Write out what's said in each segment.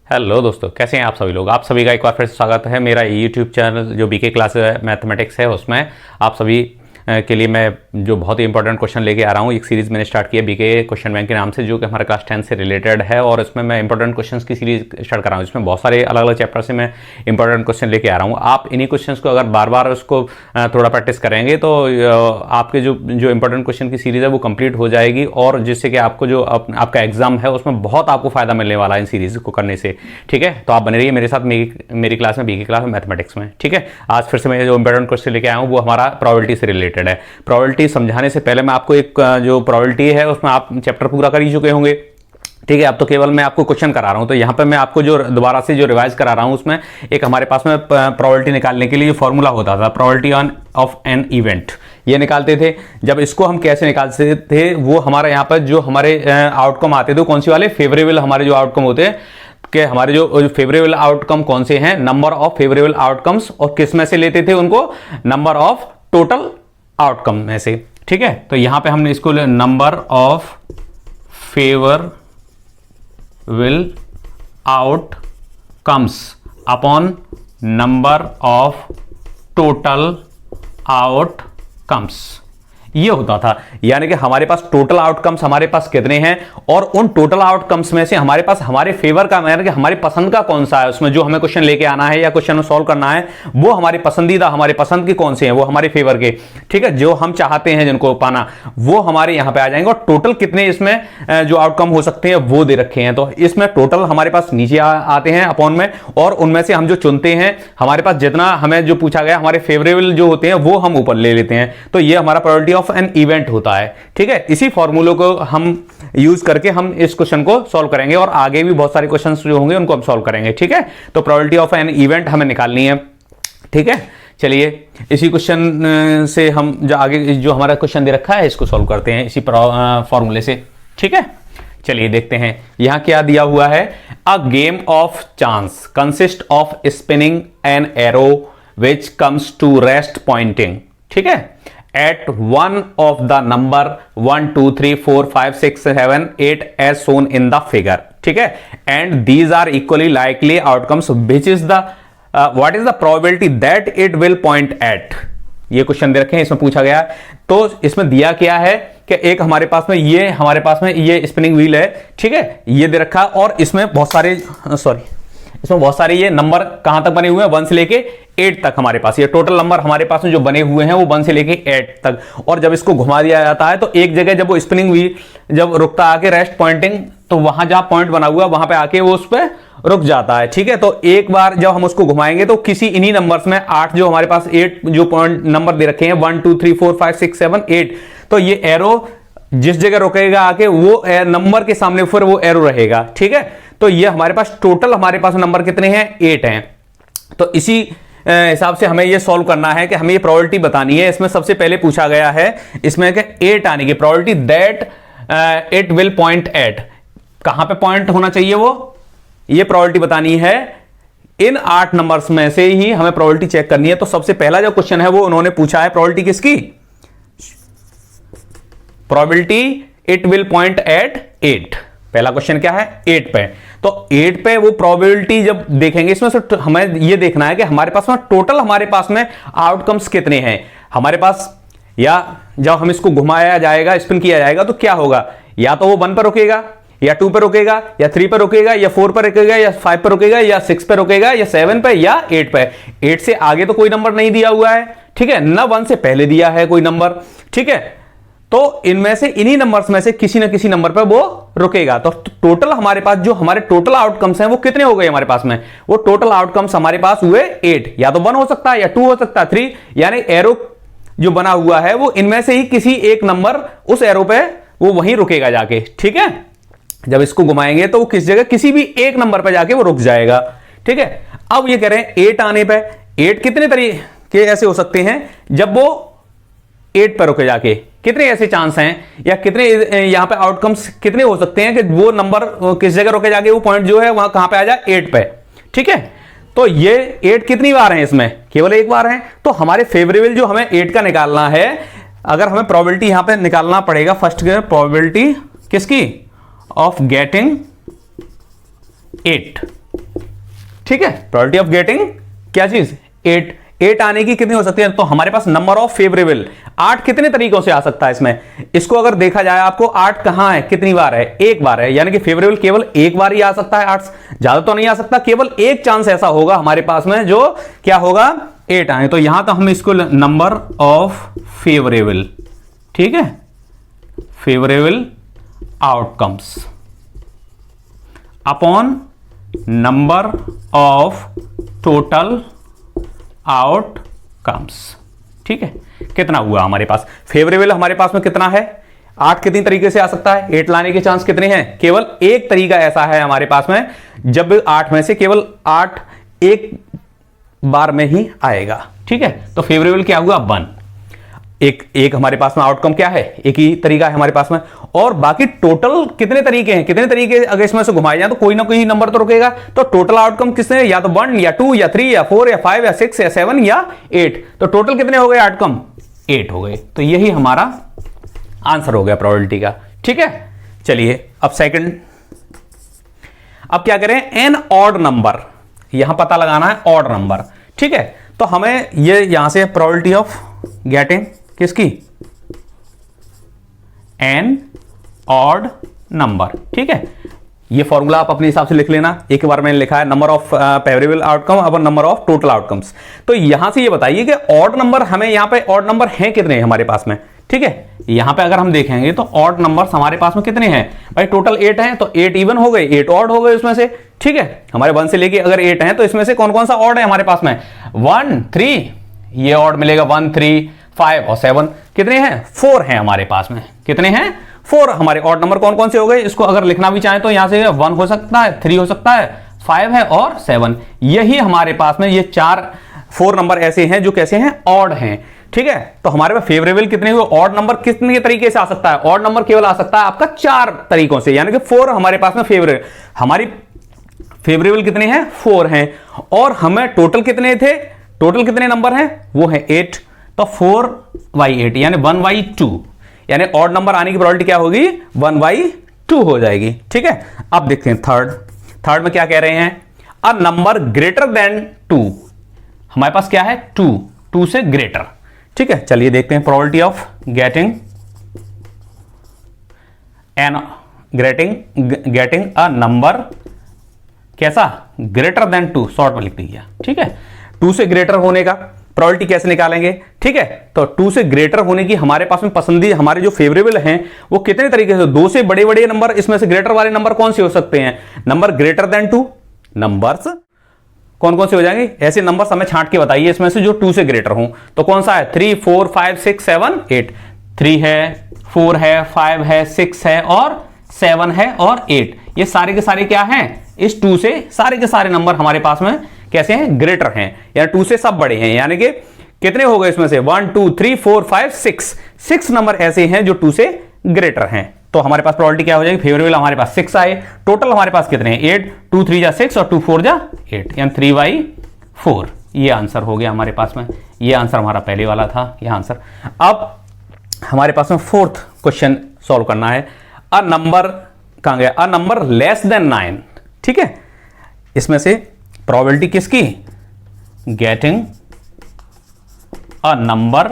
Hello दोस्तों, कैसे हैं आप सभी लोग। आप सभी का एक बार फिर से स्वागत है मेरा यूट्यूब चैनल जो बीके क्लास मैथमेटिक्स है उसमें। आप सभी के लिए मैं जो बहुत ही इंपॉर्टेंट क्वेश्चन लेके आ रहा हूँ। एक सीरीज़ मैंने स्टार्ट की है बीके क्वेश्चन बैंक के नाम से, जो कि हमारा क्लास 10 से रिलेटेड है। और इसमें मैं इंपॉर्टेंट क्वेश्चंस की सीरीज स्टार्ट कर रहा हूँ। इसमें बहुत सारे अलग अलग चैप्टर से मैं इंपॉर्टेंट क्वेश्चन लेके आ रहा हूँ। आप इन्हीं क्वेश्चंस को अगर बार बार उसको थोड़ा प्रैक्टिस करेंगे तो आपके जो इंपॉर्टेंट क्वेश्चन की सीरीज़ है वो कंप्लीट हो जाएगी, और जिससे कि आपको जो आपका एग्जाम है उसमें बहुत आपको फायदा मिलने वाला है इन सीरीज को करने से। ठीक है, तो आप बने रहिए मेरे साथ मेरी क्लास में, बीके क्लास में मैथमेटिक्स में। ठीक है, आज फिर से मैं जो इंपॉर्टेंट क्वेश्चन लेके आया हूँ वो हमारा प्रोबेबिलिटी से रिलेटेड है। प्रोबेबिलिटी समझाने से पहले मैं आपको एक जो प्रोबेबिलिटी है उसमें आप चैप्टर पूरा कर ही चुके होंगे। ठीक है, अब तो केवल मैं आपको क्वेश्चन करा रहा हूं। तो यहां पे मैं आपको जो दोबारा से जो रिवाइज करा रहा हूं उसमें एक हमारे पास में प्रोबेबिलिटी निकालने के लिए जो फॉर्मूला होता था, प्रोबेबिलिटी ऑफ एन इवेंट, ये निकालते थे। जब इसको हम कैसे निकालते थे, वो हमारे यहाँ पर जो हमारे आउटकम आते थे कौन से वाले, फेवरेबल हमारे जो आउटकम होते हैं कि हमारे जो फेवरेबल आउटकम कौन से हैं, नंबर ऑफ फेवरेबल आउटकम्स, और किस में से लेते थे उनको, नंबर ऑफ टोटल आउटकम में से। ठीक है, तो यहां पे हमने इसको number of favourable outcomes upon number of total outcomes, ये होता था। यानी कि हमारे पास टोटल आउटकम्स हमारे पास कितने हैं, और उन टोटल आउटकम्स में से हमारे पास हमारे फेवर का, यानी कि हमारी पसंद का कौन सा है, उसमें जो हमें क्वेश्चन लेके आना है या क्वेश्चन सॉल्व करना है, वो हमारे पसंदीदा, हमारे पसंद के कौन से हैं, वो हमारे फेवर के। ठीक है, जो हम चाहते हैं जिनको पाना, वो हमारे यहां पे आ जाएंगे। और टोटल कितने इसमें जो आउटकम हो सकते हैं वो दे रखे हैं। तो इसमें टोटल हमारे पास नीचे आते हैं अपॉन में, और उनमें से हम जो चुनते हैं, हमारे पास जितना हमें जो पूछा गया, हमारे फेवरेबल जो होते हैं वो हम ऊपर ले लेते हैं। तो ये हमारा प्रोबेबिलिटी ऑफ एन इवेंट होता है। ठीक है, इसी फॉर्मूलों को हम यूज करके हम इस क्वेश्चन को सॉल्व करेंगे, और आगे भी बहुत सारे क्वेश्चंस जो होंगे उनको हम सॉल्व करेंगे। ठीक है, तो प्रोबेबिलिटी ऑफ एन इवेंट हमें निकालनी है। ठीक है, चलिए इसी क्वेश्चन से हम जो आगे जो हमारा क्वेश्चन दे रखा है इसको सॉल्व करते हैं इसी फॉर्मूले से। ठीक है, चलिए देखते हैं यहां क्या दिया हुआ है। A game of chance consist of spinning an arrow which comes to rest pointing, ठीक है, at one of the number 1 2 3 4 5 6 7 8 as shown in the figure, ठीक है, and these are equally likely outcomes, which is the what is the probability that it will point at। ये question दे रखे हैं, इसमें पूछा गया। तो इसमें दिया क्या है कि एक हमारे पास में ये स्पिनिंग व्हील है। ठीक है, ये दे रखा, और इसमें बहुत सारे ये नंबर कहां तक बने हुए हैं, 1 से लेके 8 तक हमारे पास। ये टोटल नंबर हमारे पास में जो बने हुए हैं वो 1 से लेके 8 तक। और जब इसको घुमा दिया जाता है तो एक जगह जब वो स्पिनिंग व्हील जब रुकता आके रेस्ट पॉइंटिंग, तो वहां जहां पॉइंट बना हुआ वहां पे आके वो उस पर रुक जाता है। ठीक है, तो एक बार जब हम उसको घुमाएंगे तो किसी इन्हीं नंबर्स में 8 जो हमारे पास 8 जो पॉइंट नंबर दे रखे हैं 1 2 3 4 5 6 7 8, तो ये एरो जिस जगह रुकेगा आके वो नंबर के सामने फिर वो एरो रहेगा। ठीक है, तो ये हमारे पास टोटल हमारे पास नंबर कितने हैं, 8 हैं। तो इसी हिसाब से हमें ये सॉल्व करना है कि हमें ये प्रोबेबिलिटी बतानी है। इसमें सबसे पहले पूछा गया है इसमें कि 8 आने की probability that it will point at, कहां पे पॉइंट होना चाहिए वो, ये प्रोबेबिलिटी बतानी है। इन 8 नंबर्स में से ही हमें प्रोबेबिलिटी चेक करनी है। तो सबसे पहला जो क्वेश्चन है वो उन्होंने पूछा है प्रोबेबिलिटी किसकी, probability it will point eight 8। पहला क्वेश्चन क्या है, 8 पे। तो 8 पे वो प्रोबेबिलिटी जब देखेंगे, इसमें से हमें ये देखना है कि हमारे पास में टोटल हमारे पास में आउटकम्स कितने हैं हमारे पास, या जब हम इसको घुमाया जाएगा, स्पिन किया जाएगा तो क्या होगा, या तो वो 1 पर रुकेगा, या 2 पर रुकेगा, या 3 पर रुकेगा, या 4 पर रुकेगा, या 5 पर रुकेगा, या 6 पर रुकेगा, या 7 पे, या 8 पे। 8 से आगे तो कोई नंबर नहीं दिया हुआ है। ठीक है, ना 1 से पहले दिया है कोई नंबर। ठीक है, तो इनमें से इन्हीं नंबर्स में से किसी ना किसी नंबर पर वो रुकेगा। तो टोटल हमारे पास जो हमारे टोटल आउटकम्स हैं वो कितने हो गए हमारे पास में, वो टोटल आउटकम्स हमारे पास हुए 8। या तो 1 हो सकता है, या 2 हो सकता है, 3, यानी एरो जो बना हुआ है वो इनमें से ही किसी एक नंबर उस एरो पे वो वहीं रुकेगा जाके। ठीक है, जब इसको घुमाएंगे तो वो किस जगह, किसी भी एक नंबर पर जाके वो रुक जाएगा। ठीक है, अब ये कह रहे हैं 8 आने पे, 8 कितने तरीके ऐसे हो सकते हैं जब वो 8 पर रुके जाके, कितने ऐसे चांस हैं, या कितने यहां पे आउटकम्स कितने हो सकते हैं कि वो नंबर किस जगह रुके जाके वो पॉइंट जो है वहां कहां पे आ जाए, 8 पे। ठीक है, तो ये 8 कितनी बार है, इसमें केवल एक बार है। तो हमारे फेवरेबल जो हमें 8 का निकालना है, अगर हमें प्रोबेबिलिटी यहां पे निकालना पड़ेगा, फर्स्ट प्रोबेबिलिटी किसकी, ऑफ गेटिंग 8। ठीक है, प्रोबेबिलिटी ऑफ गेटिंग क्या चीज 8 आने की कितनी हो सकती है, तो हमारे पास नंबर ऑफ फेवरेबल 8 कितने तरीकों से आ सकता है इसमें, इसको अगर देखा जाए आपको 8 कहां है, कितनी बार है, एक बार है, यानी कि फेवरेबल केवल एक बार ही आ सकता है, 8 ज्यादा तो नहीं आ सकता, केवल एक चांस ऐसा होगा हमारे पास में जो क्या होगा 8 आए, तो यहां तो हम इसको नंबर ऑफ फेवरेबल, ठीक है, favourable outcomes upon number of total outcomes, ठीक है, कितना हुआ हमारे पास फेवरेबल, हमारे पास में कितना है 8 कितनी तरीके से आ सकता है, 8 लाने के चांस कितने हैं, केवल एक तरीका ऐसा है हमारे पास में जब 8 में से केवल 8 एक बार में ही आएगा, ठीक है, तो फेवरेबल क्या हुआ 1, एक हमारे पास में आउटकम क्या है, एक ही तरीका है हमारे पास में, और बाकी टोटल कितने तरीके हैं, कितने तरीके अगर इसमें से घुमाए जाए तो कोई ना कोई नंबर तो रुकेगा, तो टोटल आउटकम किसने, या तो 1 या 2 या 3 या 4 या 5 या 6 या 7 या 8, तो टोटल कितने हो गए आउटकम 8 हो गए, तो यही हमारा आंसर हो गया प्रोबेबिलिटी का, ठीक है। चलिए अब सेकंड, अब क्या करें, एन ऑड नंबर, यहां पता लगाना है ऑड नंबर, ठीक है, तो हमें ये यहां से प्रोबेबिलिटी ऑफ गेटिंग किसकी, एन ऑड नंबर, ठीक है, ये फॉर्मूला आप अपने हिसाब से लिख लेना, एक बार मैंने लिखा है number of favourable outcome upon number of total outcomes, तो यहां से ये बताइए कि ऑड नंबर, हमें यहां पे ऑड नंबर हैं कितने हमारे पास में, ठीक है, यहां पे अगर हम देखेंगे तो ऑड नंबर्स हमारे पास में कितने हैं भाई, टोटल 8 हैं, तो 8 इवन हो गए, 8 ऑड हो गए उसमें से, ठीक है, हमारे 1 से लेके अगर 8 हैं तो इसमें से कौन कौन सा ऑड है हमारे पास में, 1 3, ये ऑड मिलेगा 1 3 5 और 7, कितने हैं 4 हैं हमारे पास में, कितने हैं 4 हमारे ऑड नंबर कौन कौन से हो गए, इसको अगर लिखना भी चाहें तो यहां से 1 हो सकता है, 3 हो सकता है, 5 है और 7, यही हमारे पास में ये 4 नंबर ऐसे हैं जो कैसे हैं ऑड हैं, ठीक है, तो हमारे पास फेवरेबल कितने हुए, ऑड नंबर कितने तरीके से आ सकता है, ऑड नंबर केवल आ सकता है आपका 4 तरीकों से, यानी कि 4 हमारे पास में फेवरेबल, हमारी फेवरेबल कितने हैं 4 हैं, और हमें टोटल कितने थे, टोटल कितने नंबर हैं वो है 8, तो 4/8 यानी 1/2, यानी ऑड नंबर आने की प्रोबेबिलिटी क्या होगी 1/2 हो जाएगी, ठीक है। अब देखते हैं थर्ड में क्या कह रहे हैं, अ नंबर ग्रेटर देन 2, हमारे पास क्या है 2 से ग्रेटर, ठीक है, चलिए देखते हैं probability of getting a number कैसा ग्रेटर देन 2, शॉर्ट में लिख दीजिए, ठीक है, 2 से ग्रेटर होने का प्रोबेबिलिटी कैसे निकालेंगे, ठीक है, तो 2 से ग्रेटर होने की हमारे पास में पसंदीदा हमारे जो फेवरेबल हैं वो कितने तरीके से, 2 से बड़े बड़े नंबर, इसमें से ग्रेटर वाले नंबर कौन से हो सकते हैं, नंबर ग्रेटर देन 2 नंबर्स कौन कौन से हो जाएंगे, ऐसे नंबर्स हमें छांट के बताइए इसमें से जो 2 से ग्रेटर हों, तो कौन सा है 3 4 5 6 7 8, 3 है 4 है 5 है 6 है और 7 है और 8, ये सारे के सारे क्या हैं इस 2 से, सारे के सारे नंबर हमारे पास में कैसे हैं ग्रेटर हैं, यानी 2 से सब बड़े हैं, यानी कि कितने हो गए इसमें से 1 2 3 4 5 6 नंबर ऐसे हैं जो 2 से ग्रेटर हैं, तो हमारे पास प्रोबेबिलिटी क्या हो जाएगी, फेवरेबल हमारे पास 6 आए, टोटल हमारे पास कितने हैं 8, 2 3 जा 6 और 2 4 जा 8, यानी 3/4, ये आंसर हो गया हमारे पास में, ये आंसर हमारा पहले वाला था, ये आंसर। अब हमारे पास में 4th क्वेश्चन सॉल्व करना है, अ नंबर कहां गया, अ नंबर लेस देन 9, ठीक है, इसमें से प्रोबेबिलिटी किसकी, getting a number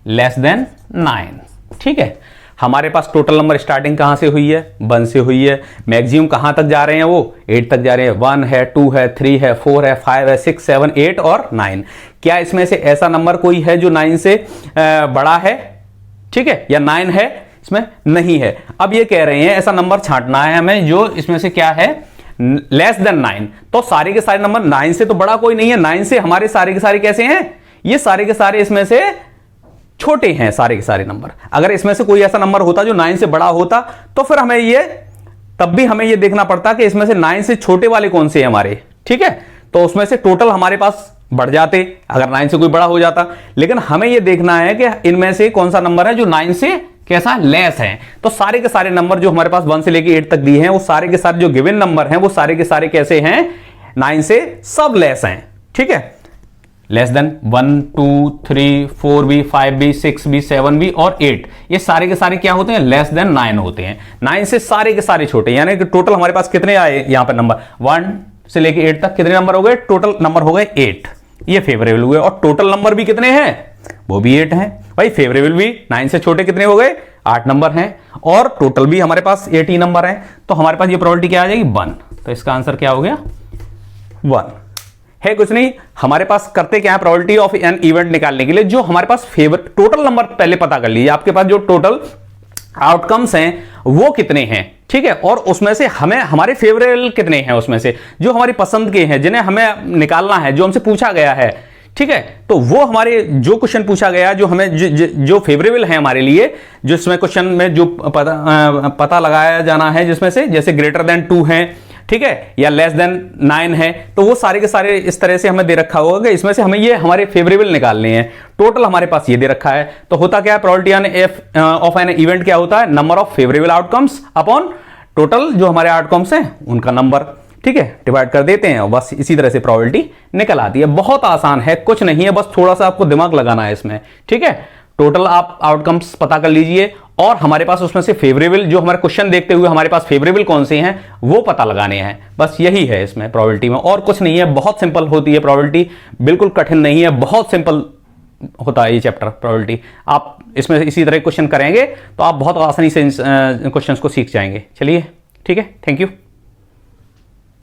less than 9, ठीक है, हमारे पास टोटल नंबर स्टार्टिंग कहां से हुई है 1 से हुई है, मैक्सिमम कहां तक जा रहे हैं वो 8 तक जा रहे हैं, 1 है 2 है 3 है 4 है 5 है 6 7 8 और 9, क्या इसमें से ऐसा नंबर कोई है जो 9 से बड़ा है, ठीक है, या 9 है इसमें नहीं है। अब ये कह रहे हैं ऐसा नंबर छांटना है हमें जो इसमें से क्या है लेस देन 9, तो सारे के सारे नंबर 9 से तो बड़ा कोई नहीं है, 9 से हमारे सारे के सारे कैसे हैं, ये सारे के सारे इसमें से छोटे हैं सारे के सारे नंबर, अगर इसमें से कोई ऐसा नंबर होता जो 9 से बड़ा होता तो फिर हमें ये तब भी हमें ये देखना पड़ता कि इसमें से 9 से छोटे वाले कौन से हैं हमारे, ठीक है, तो उसमें से टोटल हमारे पास बढ़ जाते अगर 9 से कोई बड़ा हो जाता, लेकिन हमें ये देखना है कि इनमें से कौन सा नंबर है जो 9 से कैसा लेस है, तो सारे के सारे नंबर जो हमारे पास 1 से लेके 8 तक दिए हैं वो सारे के सारे जो गिवन नंबर हैं वो सारे के सारे कैसे हैं 9 से सब लेस हैं, ठीक है, लेस देन 1 2 3 4 भी 5 भी 6 भी 7 भी और 8, ये सारे के सारे क्या होते हैं लेस देन 9 होते हैं, 9 से सारे के सारे छोटे, यानी कि टोटल हमारे पास कितने आए यहां पर नंबर 1 से लेके 8 तक कितने नंबर हो गए? टोटल नंबर हो गए 8, ये फेवरेबल हुए। और टोटल नंबर भी कितने हैं? वो भी 8 हैं भाई। फेवरेबल भी 9 से छोटे कितने हो गए? 8 नंबर हैं। और टोटल भी हमारे पास 8 ही नंबर हैं, तो हमारे पास ये प्रोबेबिलिटी क्या आ जाएगी? 1। तो इसका आंसर क्या हो गया? 1 है। कुछ नहीं, हमारे पास करते क्या है, प्रोबेबिलिटी ऑफ एन इवेंट निकालने के लिए जो हमारे पास टोटल नंबर पहले पता कर लीजिए, आपके पास जो टोटल आउटकम्स हैं वो कितने हैं, ठीक है। और उसमें से हमें हमारे फेवरेबल कितने हैं, उसमें से जो हमारी पसंद के हैं, जिन्हें हमें निकालना है, जो हमसे पूछा गया है, ठीक है। तो वो हमारे जो क्वेश्चन पूछा गया, जो हमें जो फेवरेबल है हमारे लिए, जिसमें क्वेश्चन में जो पता लगाया जाना है, जिसमें से जैसे ग्रेटर देन 2 है, ठीक है, या लेस देन 9 है, तो वो सारे के सारे इस तरह से हमें दे रखा होगा कि इसमें से हमें ये हमारे फेवरेबल निकालने हैं। टोटल हमारे पास ये दे रखा है, तो होता क्या है, प्रोबेबिलिटी ऑफ एन इवेंट क्या होता है? Number of favourable outcomes upon total जो हमारे आउटकम्स हैं उनका नंबर, ठीक है, डिवाइड कर देते हैं और बस इसी तरह से प्रोबेबिलिटी निकल आती है। बहुत आसान है, कुछ नहीं है, बस थोड़ा सा आपको दिमाग लगाना है इसमें, ठीक है। टोटल आप आउटकम्स पता कर लीजिए और हमारे पास उसमें से फेवरेबल, जो हमारे क्वेश्चन देखते हुए हमारे पास फेवरेबल कौन से हैं वो पता लगाने हैं। बस यही है इसमें प्रोबेबिलिटी में, और कुछ नहीं है। बहुत सिंपल होती है प्रोबेबिलिटी, बिल्कुल कठिन नहीं है, बहुत सिंपल होता है ये चैप्टर प्रोबेबिलिटी। आप इसमें इसी तरह क्वेश्चन करेंगे तो आप बहुत आसानी से क्वेश्चंस को सीख जाएंगे। चलिए, ठीक है, थैंक यू।